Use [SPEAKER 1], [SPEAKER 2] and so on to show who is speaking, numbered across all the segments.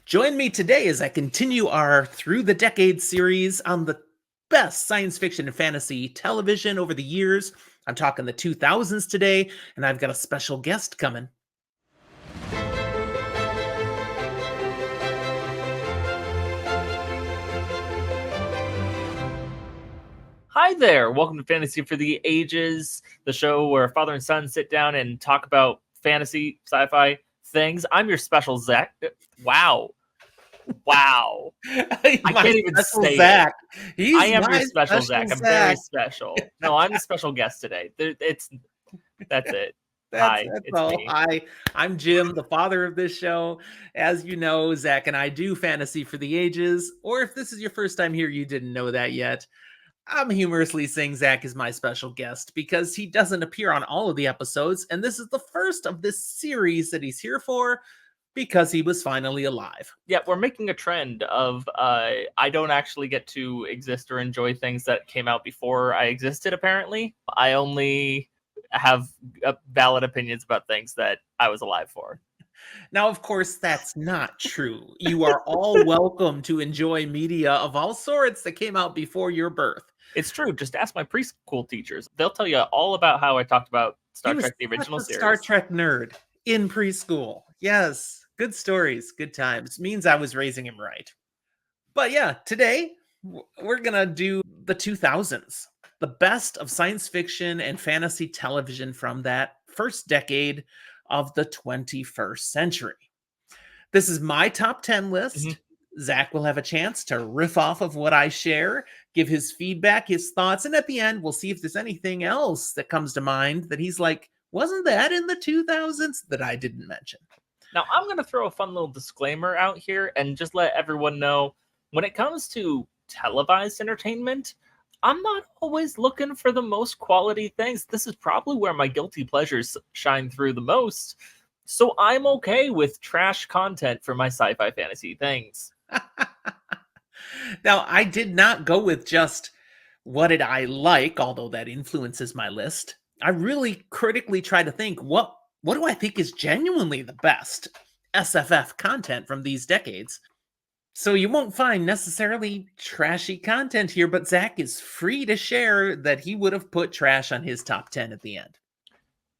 [SPEAKER 1] Join me today as I continue our Through the Decades series on the best science fiction and fantasy television over the years. I'm talking the 2000s today, and I've got a special guest coming.
[SPEAKER 2] Hi there. Welcome to Fantasy for the Ages, the show where father and son sit down and talk about fantasy, sci-fi things. I'm your special Zach. Wow. I can't even say
[SPEAKER 1] Zach.
[SPEAKER 2] it. I am your special Zach. I'm very special. No, I'm the special guest today. That's it. Hi, it's
[SPEAKER 1] all.
[SPEAKER 2] me.
[SPEAKER 1] I'm Jim, the father of this show. As you know, Zach and I do Fantasy for the Ages, or if this is your first time here, you didn't know that yet. I'm humorously saying Zach is my special guest because he doesn't appear on all of the episodes, and this is the first of this series that he's here for because he was finally alive.
[SPEAKER 2] Yeah, we're making a trend of I don't actually get to exist or enjoy things that came out before I existed, apparently. I only have valid opinions about things that I was alive for.
[SPEAKER 1] Now, of course, that's not true. You are all welcome to enjoy media of all sorts that came out before your birth.
[SPEAKER 2] It's true. Just ask my preschool teachers. They'll tell you all about how I talked about Star Trek, the original series.
[SPEAKER 1] Star Trek nerd in preschool. Yes. Good stories. Good times. Means I was raising him right. But yeah, today we're going to do the 2000s. The best of science fiction and fantasy television from that first decade of the 21st century. This is my top 10 list. Mm-hmm. Zach will have a chance to riff off of what I share, give his feedback, his thoughts, and at the end, we'll see if there's anything else that comes to mind that he's like, wasn't that in the 2000s that I didn't mention?
[SPEAKER 2] Now, I'm going to throw a fun little disclaimer out here and just let everyone know, when it comes to televised entertainment, I'm not always looking for the most quality things. This is probably where my guilty pleasures shine through the most. So I'm okay with trash content for my sci-fi fantasy things.
[SPEAKER 1] Now, I did not go with just what did I like, although that influences my list. I really critically try to think, what do I think is genuinely the best SFF content from these decades? So you won't find necessarily trashy content here, but Zach is free to share that he would have put trash on his top 10 at the end.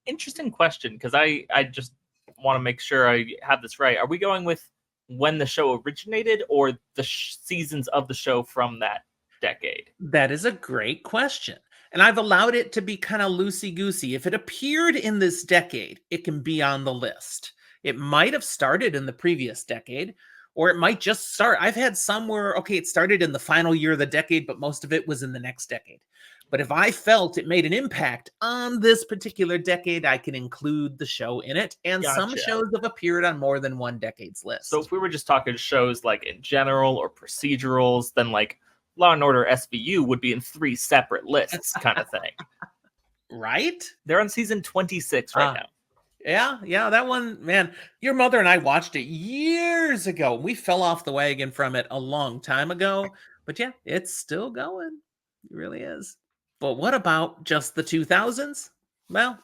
[SPEAKER 2] Interesting question, because I just want to make sure I have this right. Are we going with when the show originated or the seasons of the show from that decade?
[SPEAKER 1] That is a great question. And I've allowed it to be kind of loosey-goosey. If it appeared in this decade, it can be on the list. It might have started in the previous decade, or it might just start. I've had some where, okay, it started in the final year of the decade, but most of it was in the next decade. But if I felt it made an impact on this particular decade, I can include the show in it. And some shows have appeared on more than one decade's list.
[SPEAKER 2] So if we were just talking shows like in general or procedurals, then like Law and Order SVU would be in 3 separate lists kind of thing.
[SPEAKER 1] Right?
[SPEAKER 2] They're on season 26 right now.
[SPEAKER 1] Yeah, that one, man, your mother and I watched it years ago. We fell off the wagon from it a long time ago. But yeah, it's still going. It really is. But what about just the 2000s? Well,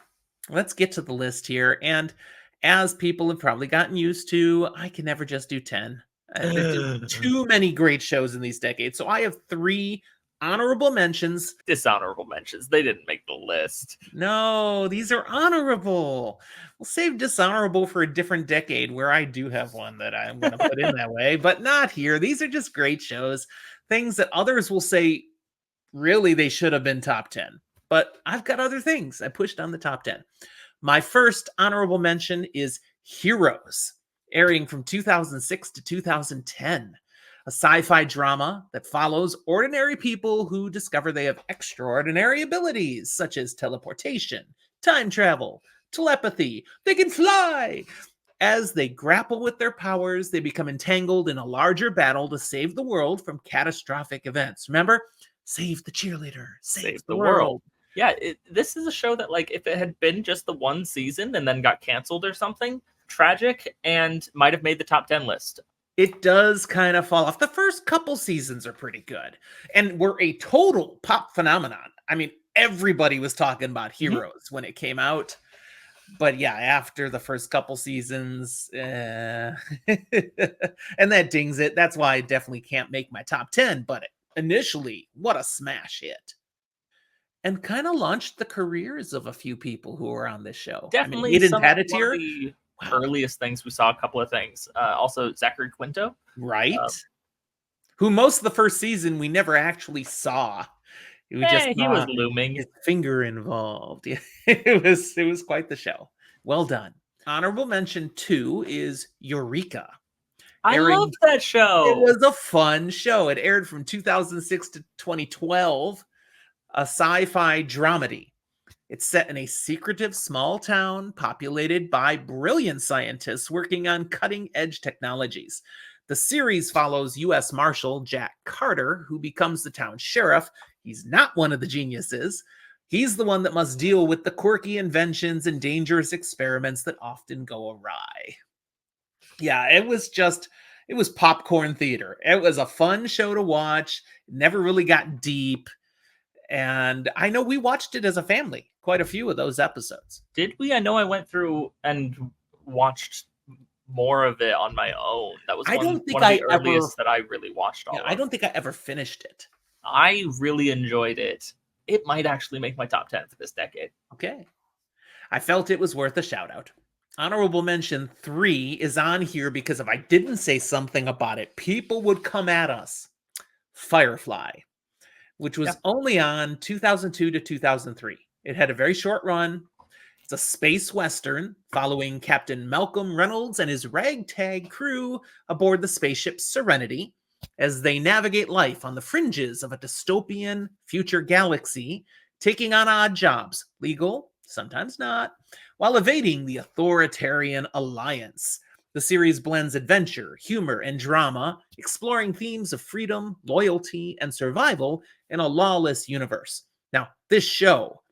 [SPEAKER 1] let's get to the list here. And as people have probably gotten used to, I can never just do 10. There's too many great shows in these decades. So I have 3 honorable mentions.
[SPEAKER 2] Dishonorable mentions. They didn't make the list.
[SPEAKER 1] No, these are honorable. We'll save dishonorable for a different decade where I do have one that I'm going to put in that way, but not here. These are just great shows. Things that others will say, really, they should have been top 10. But I've got other things I pushed on the top 10. My first honorable mention is Heroes, airing from 2006 to 2010. A sci-fi drama that follows ordinary people who discover they have extraordinary abilities, such as teleportation, time travel, telepathy. They can fly! As they grapple with their powers, they become entangled in a larger battle to save the world from catastrophic events. Remember? Save the cheerleader. Save the world.
[SPEAKER 2] Yeah, this is a show that, like, if it had been just the one season and then got canceled or something, tragic and might have made the top 10 list.
[SPEAKER 1] It does kind of fall off. The first couple seasons are pretty good and were a total pop phenomenon. I mean, everybody was talking about Heroes when it came out. But yeah, after the first couple seasons, and that dings it. That's why I definitely can't make my top 10. But initially, what a smash hit. And kind of launched the careers of a few people who were on this show. I mean,
[SPEAKER 2] Definitely
[SPEAKER 1] Hayden
[SPEAKER 2] one of
[SPEAKER 1] Panettiere,
[SPEAKER 2] the
[SPEAKER 1] wow,
[SPEAKER 2] earliest things we saw. A couple of things. Also, Zachary Quinto.
[SPEAKER 1] right?
[SPEAKER 2] Uh,
[SPEAKER 1] Who most of the first season we never actually saw. We just
[SPEAKER 2] he was
[SPEAKER 1] saw
[SPEAKER 2] looming.
[SPEAKER 1] his finger involved. Yeah, it was quite the show. Well done. Honorable mention 2 is Eureka.
[SPEAKER 2] I
[SPEAKER 1] Airing
[SPEAKER 2] loved that
[SPEAKER 1] It
[SPEAKER 2] show.
[SPEAKER 1] was a fun show. It aired from 2006 to 2012, a sci-fi dramedy. It's set in a secretive small town populated by brilliant scientists working on cutting-edge technologies. The series follows U.S. Marshal Jack Carter, who becomes the town sheriff. He's not one of the geniuses. He's the one that must deal with the quirky inventions and dangerous experiments that often go awry. Yeah, it was popcorn theater. It was a fun show to watch. It never really got deep. And I know we watched it as a family, quite a few of those episodes.
[SPEAKER 2] Did we? I know I went through and watched more of it on my own. That was
[SPEAKER 1] I don't think
[SPEAKER 2] one of
[SPEAKER 1] I
[SPEAKER 2] the
[SPEAKER 1] ever
[SPEAKER 2] earliest that I really watched
[SPEAKER 1] Yeah,
[SPEAKER 2] all
[SPEAKER 1] I
[SPEAKER 2] of.
[SPEAKER 1] don't think I ever finished it.
[SPEAKER 2] I really enjoyed it. It might actually make my top 10 for this decade.
[SPEAKER 1] Okay. I felt it was worth a shout out. Honorable mention 3 is on here because if I didn't say something about it, people would come at us. Firefly, which
[SPEAKER 2] Yeah.
[SPEAKER 1] was only on 2002 to 2003. It had a very short run. It's a space western following Captain Malcolm Reynolds and his ragtag crew aboard the spaceship Serenity as they navigate life on the fringes of a dystopian future galaxy, taking on odd jobs, legal, sometimes not, while evading the authoritarian alliance. The series blends adventure, humor, and drama, exploring themes of freedom, loyalty, and survival in a lawless universe. Now, this show,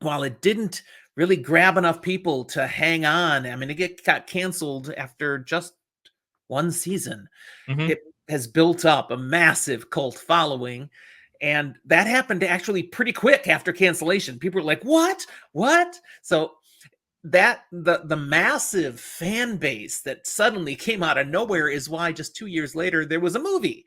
[SPEAKER 1] while it didn't really grab enough people to hang on, I mean, got canceled after just one season.
[SPEAKER 2] Mm-hmm.
[SPEAKER 1] It has built up a massive cult following. And that happened actually pretty quick after cancellation. People were like, what? What? So that the massive fan base that suddenly came out of nowhere is why just 2 years later there was a movie.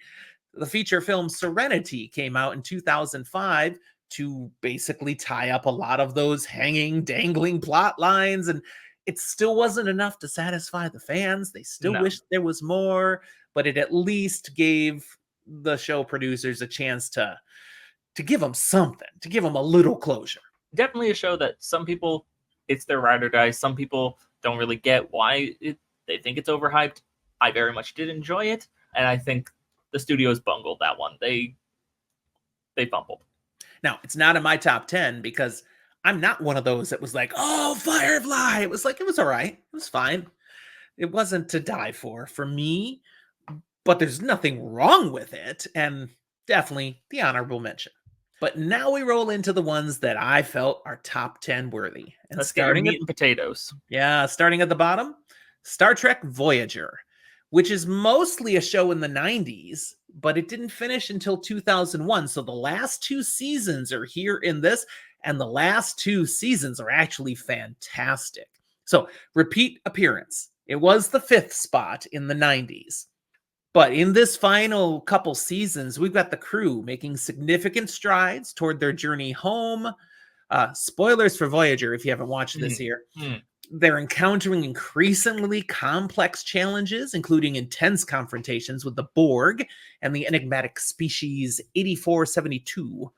[SPEAKER 1] The feature film Serenity came out in 2005 to basically tie up a lot of those hanging, dangling plot lines. And it still wasn't enough to satisfy the fans. They still
[SPEAKER 2] No.
[SPEAKER 1] wished there was more, but it at least gave the show producers a chance to give them something, to give them a little closure.
[SPEAKER 2] Definitely a show that some people, it's their ride or die. Some people don't really get why they think it's overhyped. I very much did enjoy it. And I think the studios bungled that one. They fumbled.
[SPEAKER 1] Now, it's not in my top 10 because I'm not one of those that was like, oh, Firefly. It was like, it was all right. It was fine. It wasn't to die for me, but there's nothing wrong with it. And definitely the honorable mention. But now we roll into the ones that I felt are top 10 worthy. And
[SPEAKER 2] Let's get our meat and potatoes.
[SPEAKER 1] starting at the bottom, Star Trek Voyager, which is mostly a show in the 90s, but it didn't finish until 2001. So the last 2 seasons are here in this, and the last 2 seasons are actually fantastic. So, repeat appearance. It was the 5th spot in the 90s. But in this final couple seasons, we've got the crew making significant strides toward their journey home. Spoilers for Voyager if you haven't watched this here. They're encountering increasingly complex challenges, including intense confrontations with the Borg and the enigmatic species 8472.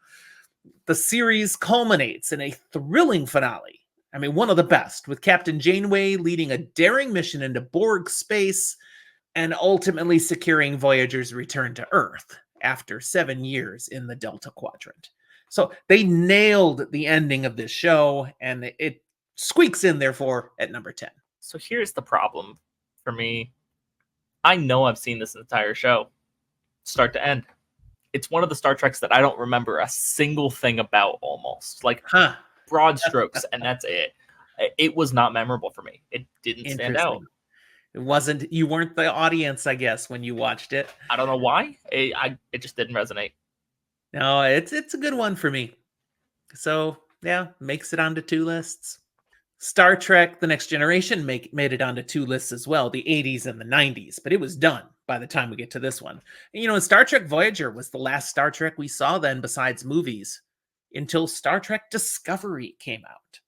[SPEAKER 1] The series culminates in a thrilling finale. I mean, one of the best, with Captain Janeway leading a daring mission into Borg space and ultimately securing Voyager's return to Earth after 7 years in the Delta Quadrant. So they nailed the ending of this show, and it squeaks in, therefore, at number 10.
[SPEAKER 2] So here's the problem for me. I know I've seen this entire show, start to end. It's one of the Star Treks that I don't remember a single thing about almost. Like broad strokes, and that's it. It was not memorable for me. It didn't stand out.
[SPEAKER 1] It wasn't, you weren't the audience, I guess, when you watched it.
[SPEAKER 2] I don't know why. It just didn't resonate.
[SPEAKER 1] No, it's a good one for me. So, yeah, makes it onto 2 lists. Star Trek The Next Generation made it onto two lists as well, the 80s and the 90s, but it was done by the time we get to this one. And, and Star Trek Voyager was the last Star Trek we saw then besides movies until Star Trek Discovery came out,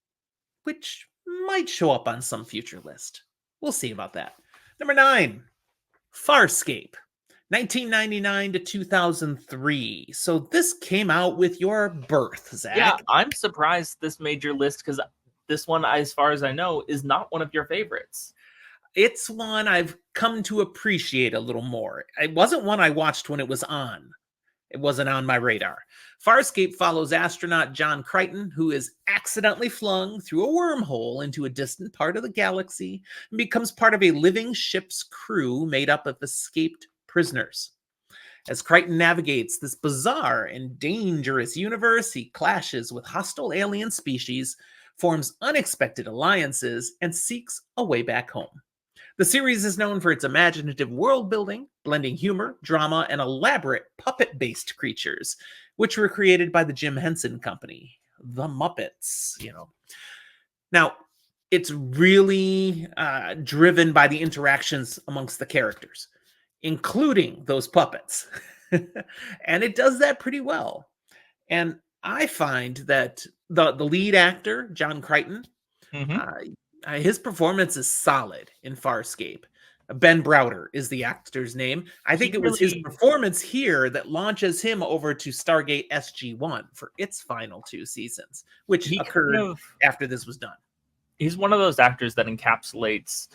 [SPEAKER 1] which might show up on some future list. We'll see about that. Number 9, Farscape. 1999 to 2003. So this came out with your birth, Zach.
[SPEAKER 2] Yeah, I'm surprised this made your list because this one, as far as I know, is not one of your favorites.
[SPEAKER 1] It's one I've come to appreciate a little more. It wasn't one I watched when it was on. It wasn't on my radar. Farscape follows astronaut John Crichton, who is accidentally flung through a wormhole into a distant part of the galaxy and becomes part of a living ship's crew made up of escaped prisoners. As Crichton navigates this bizarre and dangerous universe, he clashes with hostile alien species, forms unexpected alliances, and seeks a way back home. The series is known for its imaginative world building, blending humor, drama, and elaborate puppet-based creatures, which were created by the Jim Henson Company, the Muppets, Now, it's really driven by the interactions amongst the characters, including those puppets. And it does that pretty well. And I find that the lead actor, John Crichton, his performance is solid in Farscape. Ben Browder is the actor's name. I think it was his performance here that launches him over to Stargate SG-1 for its final 2 seasons, which occurred after this was done.
[SPEAKER 2] He's one of those actors that encapsulates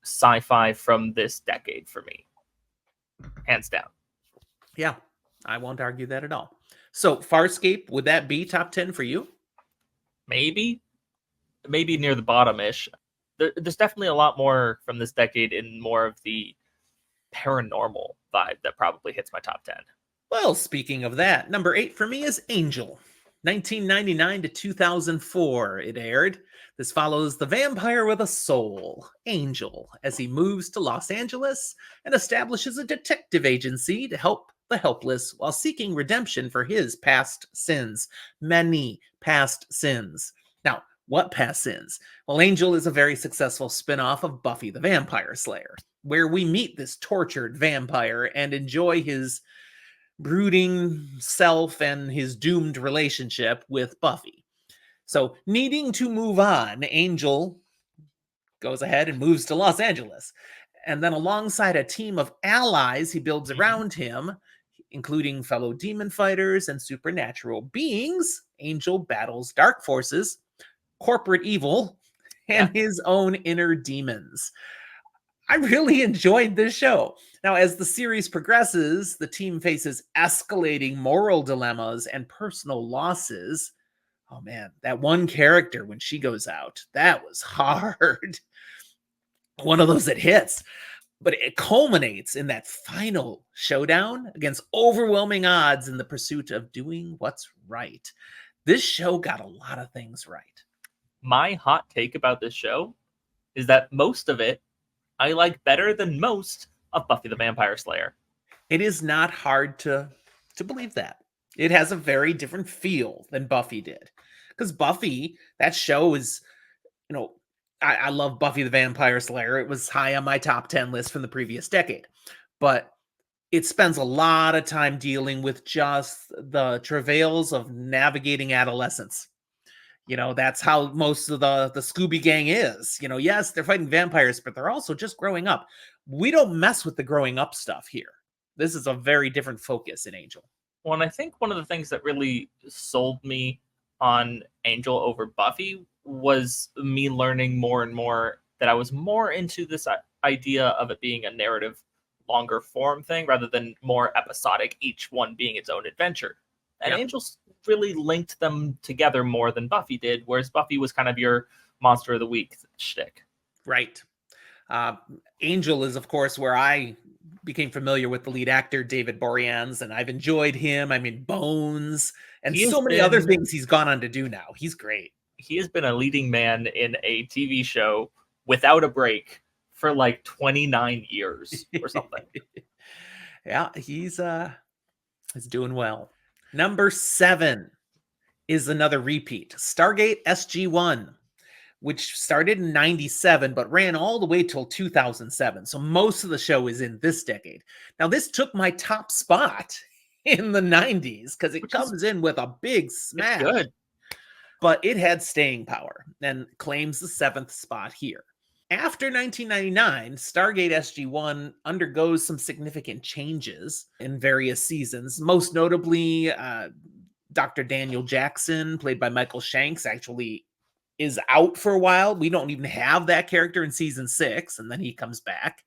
[SPEAKER 2] sci-fi from this decade for me. Hands down.
[SPEAKER 1] Yeah, I won't argue that at all. So Farscape, would that be top 10 for you?
[SPEAKER 2] Maybe near the bottom-ish. There's definitely a lot more from this decade in more of the paranormal vibe that probably hits my top 10.
[SPEAKER 1] Well, speaking of that, number 8 for me is Angel. 1999 to 2004 it aired. This follows the vampire with a soul, Angel, as he moves to Los Angeles and establishes a detective agency to help the helpless while seeking redemption for his past sins. Many past sins. Now, what past sins? Well, Angel is a very successful spin-off of Buffy the Vampire Slayer, where we meet this tortured vampire and enjoy his brooding self and his doomed relationship with Buffy. So, needing to move on, Angel goes ahead and moves to Los Angeles. And then alongside a team of allies he builds around him, including fellow demon fighters and supernatural beings, Angel battles dark forces, corporate evil, and his own inner demons. I really enjoyed this show. Now, as the series progresses, the team faces escalating moral dilemmas and personal losses. Oh man, that one character when she goes out, that was hard. One of those that hits. But it culminates in that final showdown against overwhelming odds in the pursuit of doing what's right. This show got a lot of things right.
[SPEAKER 2] My hot take about this show is that most of it I like better than most of Buffy the Vampire Slayer.
[SPEAKER 1] It is not hard to believe that. It has a very different feel than Buffy did. Because Buffy, that show is, I love Buffy the Vampire Slayer. It was high on my top 10 list from the previous decade. But it spends a lot of time dealing with just the travails of navigating adolescence. That's how most of the Scooby Gang is. Yes, they're fighting vampires, but they're also just growing up. We don't mess with the growing up stuff here. This is a very different focus in Angel.
[SPEAKER 2] Well, and I think one of the things that really sold me on Angel over Buffy was me learning more and more that I was more into this idea of it being a narrative, longer form thing rather than more episodic, each one being its own adventure. And Angel's really linked them together more than Buffy did, whereas Buffy was kind of your monster of the week shtick.
[SPEAKER 1] Right. Angel is, of course, where I became familiar with the lead actor, David Boreanaz, and I've enjoyed him. I mean, Bones, and so many other things he's gone on to do now. He's great.
[SPEAKER 2] He has been a leading man in a TV show without a break for like 29 years or something.
[SPEAKER 1] Yeah, he's doing well. Number 7 is another repeat, Stargate SG-1. which started in 97 but ran all the way till 2007. So most of the show is in this decade. Now, this took my top spot in the 90s because it
[SPEAKER 2] Which is
[SPEAKER 1] comes in with a big
[SPEAKER 2] it's
[SPEAKER 1] smash,
[SPEAKER 2] good.
[SPEAKER 1] but it had staying power and claims the 7th spot here. After 1999, Stargate SG-1 undergoes some significant changes in various seasons. Most notably, Dr. Daniel Jackson, played by Michael Shanks, actually is out for a while. We don't even have that character in season 6, and then he comes back.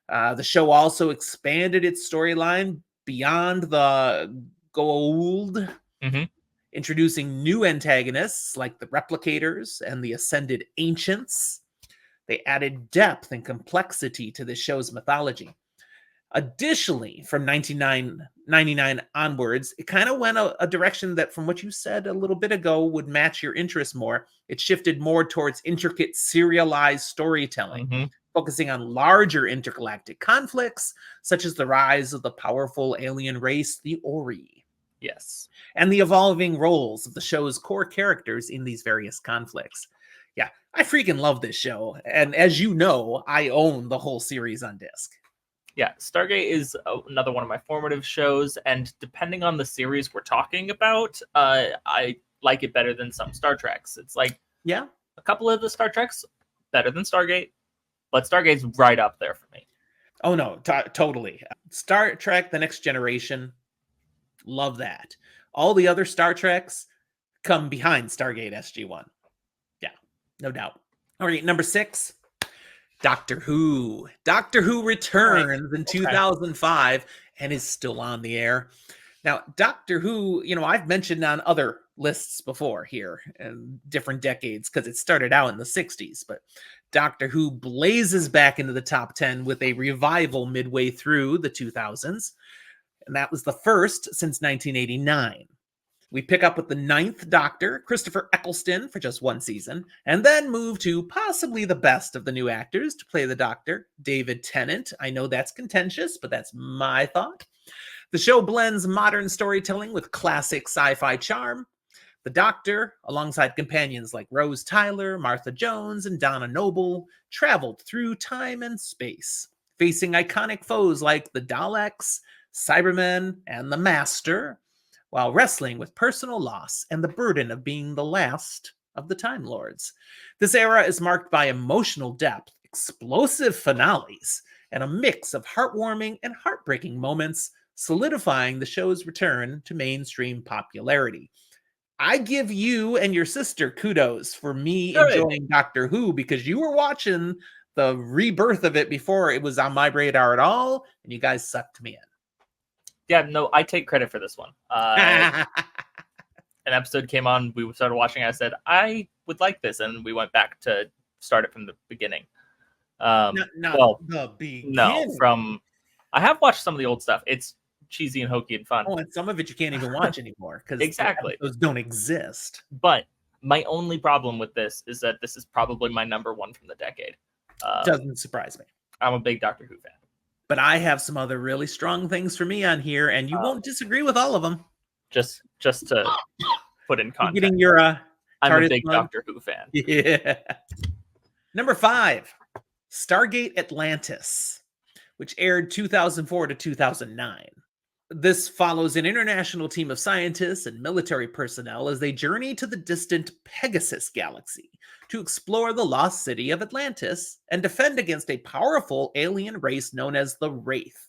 [SPEAKER 1] The show also expanded its storyline beyond the Goa'uld,
[SPEAKER 2] Hmm.
[SPEAKER 1] introducing new antagonists like the Replicators and the Ascended Ancients. They added depth and complexity to the show's mythology. Additionally, from 1999 onwards, it kind of went a direction that, from what you said a little bit ago, would match your interest more. It shifted more towards intricate serialized storytelling,
[SPEAKER 2] Hmm.
[SPEAKER 1] focusing on larger intergalactic conflicts, such as the rise of the powerful alien race, the Ori,
[SPEAKER 2] Yes.
[SPEAKER 1] and the evolving roles of the show's core characters in these various conflicts. Yeah, I freaking love this show. And as you know, I own the whole series on disc.
[SPEAKER 2] Yeah, Stargate is another one of my formative shows, and depending on the series we're talking about, I like it better than some Star Treks. It's like
[SPEAKER 1] Yeah.
[SPEAKER 2] a couple of the Star Treks better than Stargate, but Stargate's right up there for me.
[SPEAKER 1] Oh, no, totally. Star Trek The Next Generation, love that. All the other Star Treks come behind Stargate SG-1. Yeah, no doubt. All right, number 6. Doctor Who. Doctor Who returns in 2005 and is still on the air. Now, Doctor Who, I've mentioned on other lists before here in different decades because it started out in the 60s, but Doctor Who blazes back into the top 10 with a revival midway through the 2000s, and that was the first since 1989. We pick up with the 9th Doctor, Christopher Eccleston, for just one season, and then move to possibly the best of the new actors to play the Doctor, David Tennant. I know that's contentious, but that's my thought. The show blends modern storytelling with classic sci-fi charm. The Doctor, alongside companions like Rose Tyler, Martha Jones, and Donna Noble, traveled through time and space, facing iconic foes like the Daleks, Cybermen, and the Master, while wrestling with personal loss and the burden of being the last of the Time Lords. This era is marked by emotional depth, explosive finales, and a mix of heartwarming and heartbreaking moments, solidifying the show's return to mainstream popularity. I give you and your sister kudos for me enjoying Doctor Who because you were watching the rebirth of it before it was on my radar at all, and you guys sucked me in.
[SPEAKER 2] Yeah, no, I take credit for this one. An episode came on, we started watching. I said I would like this, and we went back to start it from the beginning.
[SPEAKER 1] Not the beginning.
[SPEAKER 2] No, I have watched some of the old stuff. It's cheesy and hokey and fun.
[SPEAKER 1] Oh, and some of it you can't even watch anymore because
[SPEAKER 2] exactly
[SPEAKER 1] those don't exist.
[SPEAKER 2] But my only problem with this is that this is probably my number one from the decade.
[SPEAKER 1] Doesn't surprise me.
[SPEAKER 2] I'm a big Doctor Who fan.
[SPEAKER 1] But I have some other really strong things for me on here, and you won't disagree with all of them.
[SPEAKER 2] Just to put in context,
[SPEAKER 1] getting your
[SPEAKER 2] I'm a big Doctor Who fan.
[SPEAKER 1] Yeah. Number 5, Stargate Atlantis, which aired 2004 to 2009. This follows an international team of scientists and military personnel as they journey to the distant Pegasus galaxy to explore the lost city of Atlantis and defend against a powerful alien race known as the Wraith.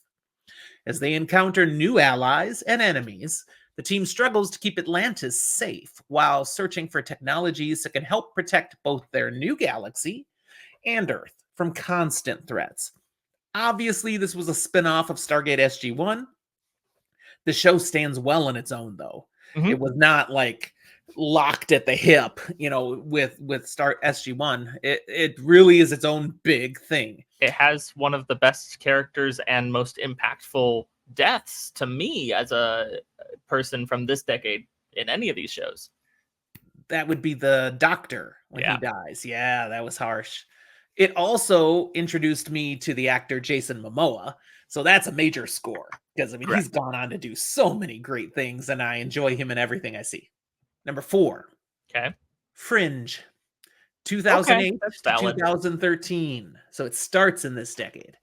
[SPEAKER 1] As they encounter new allies and enemies, the team struggles to keep Atlantis safe while searching for technologies that can help protect both their new galaxy and Earth from constant threats. Obviously, this was a spin-off of Stargate SG-1. The show stands well on its own, though.
[SPEAKER 2] Mm-hmm.
[SPEAKER 1] It was not like locked at the hip, with Star SG-1. It really is its own big thing.
[SPEAKER 2] It has one of the best characters and most impactful deaths to me as a person from this decade in any of these shows.
[SPEAKER 1] That would be the Doctor when he dies. Yeah, that was harsh. It also introduced me to the actor Jason Momoa. So that's a major score because, he's gone on to do so many great things, and I enjoy him in everything I see. Number 4.
[SPEAKER 2] Okay.
[SPEAKER 1] Fringe.
[SPEAKER 2] Okay,
[SPEAKER 1] 2008
[SPEAKER 2] that's
[SPEAKER 1] to
[SPEAKER 2] valid.
[SPEAKER 1] 2013. So it starts in this decade.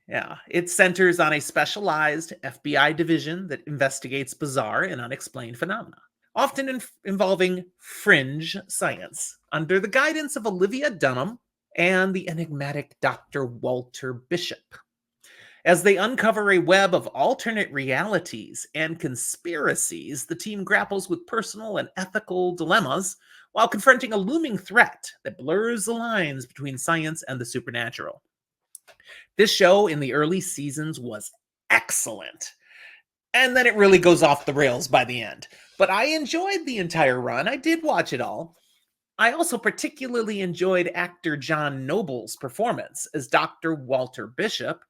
[SPEAKER 1] Yeah, it centers on a specialized FBI division that investigates bizarre and unexplained phenomena, often involving fringe science, under the guidance of Olivia Dunham and the enigmatic Dr. Walter Bishop. As they uncover a web of alternate realities and conspiracies, the team grapples with personal and ethical dilemmas while confronting a looming threat that blurs the lines between science and the supernatural. This show in the early seasons was excellent, and then it really goes off the rails by the end. But I enjoyed the entire run. I did watch it all. I also particularly enjoyed actor John Noble's performance as Dr. Walter Bishop.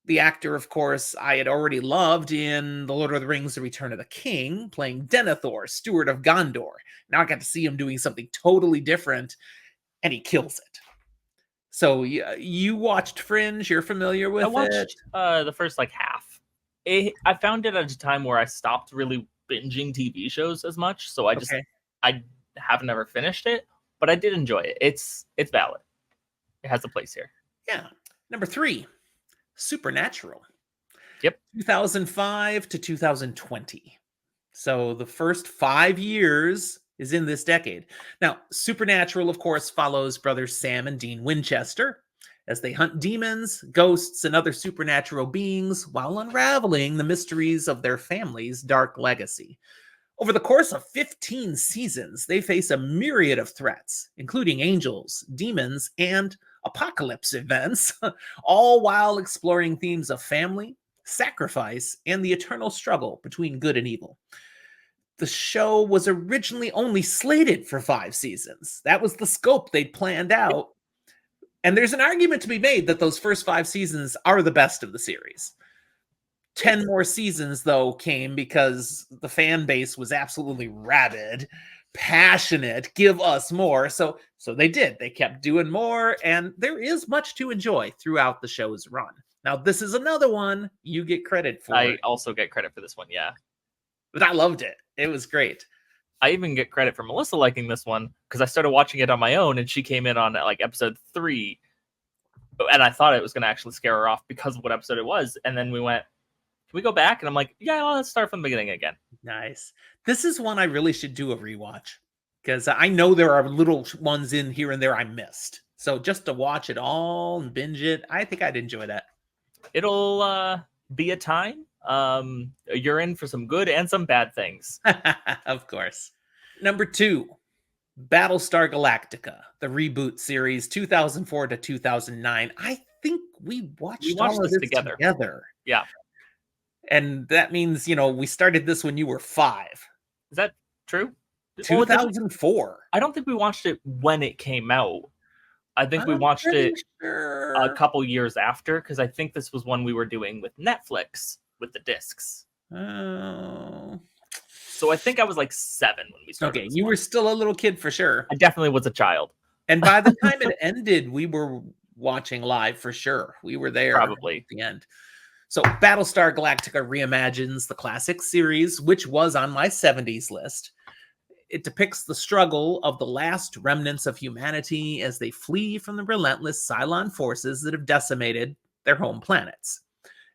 [SPEAKER 1] The actor, of course, I had already loved in The Lord of the Rings: The Return of the King, playing Denethor, Steward of Gondor. Now I got to see him doing something totally different, and he kills it. So you watched Fringe, you're familiar
[SPEAKER 2] I
[SPEAKER 1] with it?
[SPEAKER 2] watched the first like half. I found it at a time where I stopped really binging TV shows as much, so
[SPEAKER 1] Okay.
[SPEAKER 2] I have never finished it, but I did enjoy it. It's valid. It has a place here.
[SPEAKER 1] Yeah. Number 3, Supernatural.
[SPEAKER 2] Yep.
[SPEAKER 1] 2005 to 2020. So the first 5 years is in this decade. Now, Supernatural, of course, follows brothers Sam and Dean Winchester as they hunt demons, ghosts, and other supernatural beings while unraveling the mysteries of their family's dark legacy. Over the course of 15 seasons, they face a myriad of threats, including angels, demons, and apocalypse events, all while exploring themes of family, sacrifice, and the eternal struggle between good and evil. The show was originally only slated for 5 seasons. That was the scope they'd planned out. And there's an argument to be made that those first 5 seasons are the best of the series. 10 more seasons, though, came because the fan base was absolutely rabid, passionate, give us more. So they did. They kept doing more, and there is much to enjoy throughout the show's run. Now, this is another one you get credit for.
[SPEAKER 2] I also get credit for this one, yeah.
[SPEAKER 1] But I loved it. It was great.
[SPEAKER 2] I even get credit for Melissa liking this one because I started watching it on my own and she came in on like episode 3. And I thought it was going to actually scare her off because of what episode it was. And then we went, can we go back? And I'm like, yeah, well, let's start from the beginning again.
[SPEAKER 1] Nice. This is one I really should do a rewatch because I know there are little ones in here and there I missed. So just to watch it all and binge it, I think I'd enjoy that.
[SPEAKER 2] It'll be a time. You're in for some good and some bad things.
[SPEAKER 1] Of course. Number 2, Battlestar Galactica, the reboot series, 2004 to 2009. I think we watched all of this together.
[SPEAKER 2] Yeah.
[SPEAKER 1] And that means, we started this when you were 5.
[SPEAKER 2] Is that true?
[SPEAKER 1] 2004.
[SPEAKER 2] I don't think we watched it when it came out. I think we watched it a couple years after because I think this was one we were doing with Netflix with the discs.
[SPEAKER 1] Oh.
[SPEAKER 2] So I think I was like 7 when we started.
[SPEAKER 1] Okay, you were still a little kid for sure.
[SPEAKER 2] I definitely was a child.
[SPEAKER 1] And by the time it ended, we were watching live for sure. We were there
[SPEAKER 2] probably
[SPEAKER 1] at the end. So Battlestar Galactica reimagines the classic series, which was on my 70s list. It depicts the struggle of the last remnants of humanity as they flee from the relentless Cylon forces that have decimated their home planets.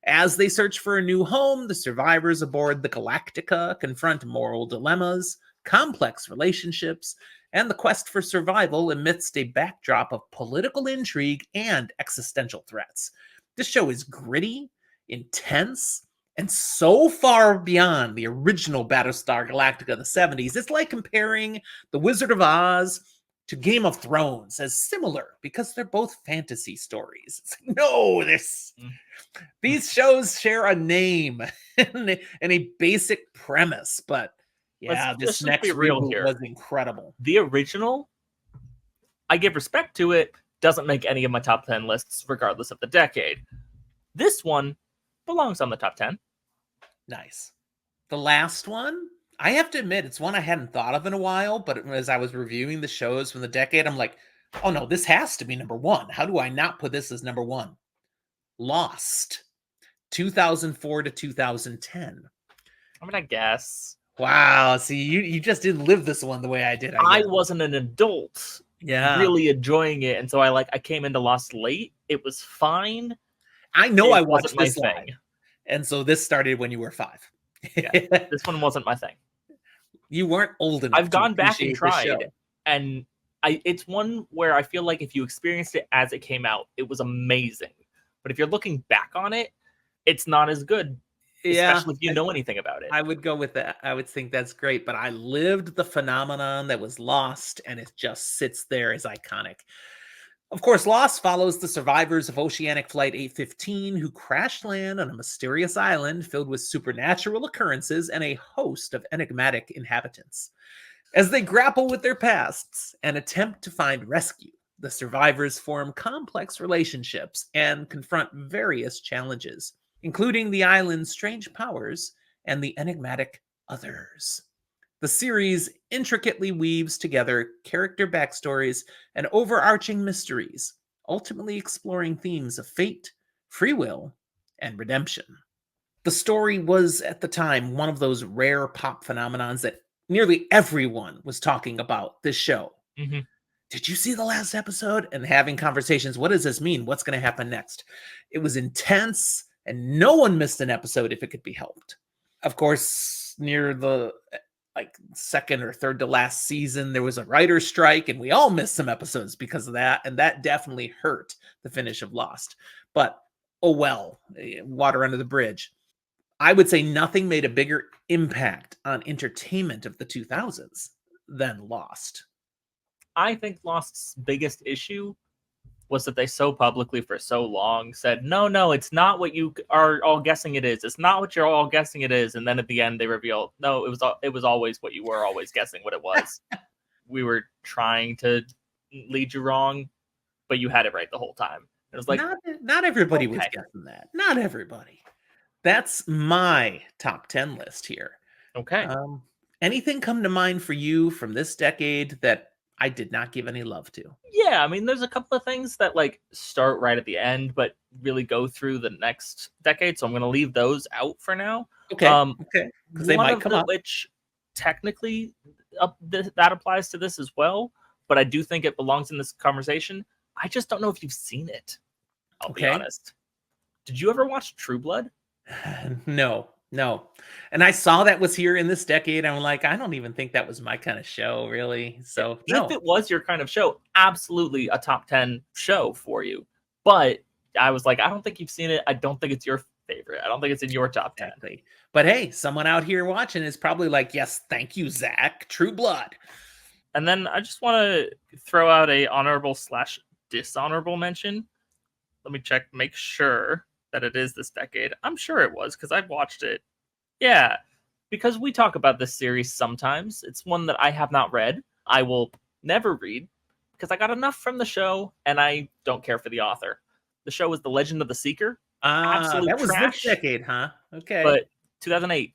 [SPEAKER 1] As they search for a new home, the survivors aboard the Galactica confront moral dilemmas, complex relationships, and the quest for survival amidst a backdrop of political intrigue and existential threats. This show is gritty, intense, and so far beyond the original Battlestar Galactica of the 70s. It's like comparing The Wizard of Oz to Game of Thrones as similar because they're both fantasy stories. It's like, no, these shows share a name and a basic premise, but yeah, this next reboot was incredible.
[SPEAKER 2] The original, I give respect to it, doesn't make any of my top 10 lists regardless of the decade. This one belongs on the top 10.
[SPEAKER 1] Nice. The last one, I have to admit, it's one I hadn't thought of in a while, but as I was reviewing the shows from the decade, I'm like, oh no, this has to be number 1. How do I not put this as number 1? Lost, 2004 to 2010.
[SPEAKER 2] I'm gonna guess.
[SPEAKER 1] Wow, see, you just didn't live this one the way I did.
[SPEAKER 2] I wasn't an adult
[SPEAKER 1] Yeah.
[SPEAKER 2] really enjoying it, and so I came into Lost late. It was fine.
[SPEAKER 1] I know I
[SPEAKER 2] It wasn't
[SPEAKER 1] watched
[SPEAKER 2] my
[SPEAKER 1] this live,
[SPEAKER 2] thing.
[SPEAKER 1] and so this started when you were 5.
[SPEAKER 2] Yeah, this one wasn't my thing.
[SPEAKER 1] You weren't old enough
[SPEAKER 2] I've
[SPEAKER 1] to
[SPEAKER 2] gone back and
[SPEAKER 1] appreciate this
[SPEAKER 2] tried,
[SPEAKER 1] show.
[SPEAKER 2] and it's one where I feel like if you experienced it as it came out, it was amazing. But if you're looking back on it, it's not as good,
[SPEAKER 1] Yeah,
[SPEAKER 2] especially if you know anything about it.
[SPEAKER 1] I would go with that. I would think that's great, but I lived the phenomenon that was Lost, and it just sits there as iconic. Of course, Lost follows the survivors of Oceanic Flight 815 who crash land on a mysterious island filled with supernatural occurrences and a host of enigmatic inhabitants. As they grapple with their pasts and attempt to find rescue, the survivors form complex relationships and confront various challenges, including the island's strange powers and the enigmatic others. The series intricately weaves together character backstories and overarching mysteries, ultimately exploring themes of fate, free will, and redemption. The story was, at the time, one of those rare pop phenomenons that nearly everyone was talking about this show.
[SPEAKER 2] Mhm.
[SPEAKER 1] Did you see the last episode? And having conversations. What does this mean? What's going to happen next? It was intense, and no one missed an episode if it could be helped. Of course, near the second or third to last season, there was a writer's strike, and we all missed some episodes because of that. And that definitely hurt the finish of Lost. But oh well, water under the bridge. I would say nothing made a bigger impact on entertainment of the 2000s than Lost.
[SPEAKER 2] I think Lost's biggest issue was that they so publicly for so long said, no, no, it's not what you are all guessing it is. It's not what you're all guessing it is. And then at the end, they revealed, no, it was always what you were always guessing what it was. We were trying to lead you wrong, but you had it right the whole time. It was like,
[SPEAKER 1] Not everybody was
[SPEAKER 2] okay.
[SPEAKER 1] guessing that. Not everybody. That's my top 10 list here.
[SPEAKER 2] Okay.
[SPEAKER 1] Anything come to mind for you from this decade that I did not give any love to?
[SPEAKER 2] Yeah, I mean, there's a couple of things that like start right at the end, but really go through the next decade. So I'm going to leave those out for now.
[SPEAKER 1] Okay, okay, because they
[SPEAKER 2] One
[SPEAKER 1] might
[SPEAKER 2] of
[SPEAKER 1] come
[SPEAKER 2] the
[SPEAKER 1] up.
[SPEAKER 2] which technically that applies to this as well, but I do think it belongs in this conversation. I just don't know if you've seen it. I'll be
[SPEAKER 1] Okay.
[SPEAKER 2] honest. Did you ever watch True Blood?
[SPEAKER 1] No, no. And I saw that was here in this decade. I'm like, I don't even think that was my kind of show, really. So,
[SPEAKER 2] If
[SPEAKER 1] no.
[SPEAKER 2] it was your kind of show, absolutely a top 10 show for you. But I was like, I don't think you've seen it. I don't think it's your favorite. I don't think it's in your top 10.
[SPEAKER 1] Exactly. But hey, someone out here watching is probably like, yes, thank you, Zach. True Blood.
[SPEAKER 2] And then I just want to throw out a honorable / dishonorable mention. Let me check, make sure that it is this decade. I'm sure it was because I've watched it. Yeah, because we talk about this series sometimes. It's one that I have not read. I will never read because I got enough from the show and I don't care for the author. The show is The Legend of the Seeker. Absolute
[SPEAKER 1] That was
[SPEAKER 2] trash.
[SPEAKER 1] this decade, huh? Okay.
[SPEAKER 2] But 2008,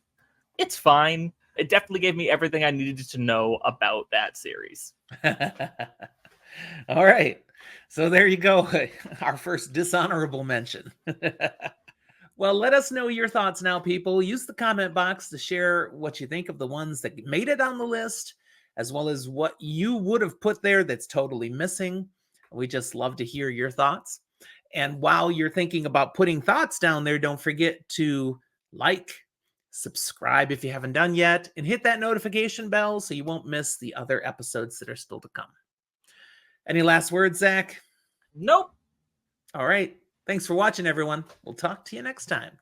[SPEAKER 2] it's fine. It definitely gave me everything I needed to know about that series.
[SPEAKER 1] All right. So there you go. Our first dishonorable mention. Well, let us know your thoughts now, people. Use the comment box to share what you think of the ones that made it on the list, as well as what you would have put there that's totally missing. We just love to hear your thoughts. And while you're thinking about putting thoughts down there, don't forget to like, subscribe if you haven't done yet, and hit that notification bell so you won't miss the other episodes that are still to come. Any last words, Zach?
[SPEAKER 2] Nope.
[SPEAKER 1] All right. Thanks for watching, everyone. We'll talk to you next time.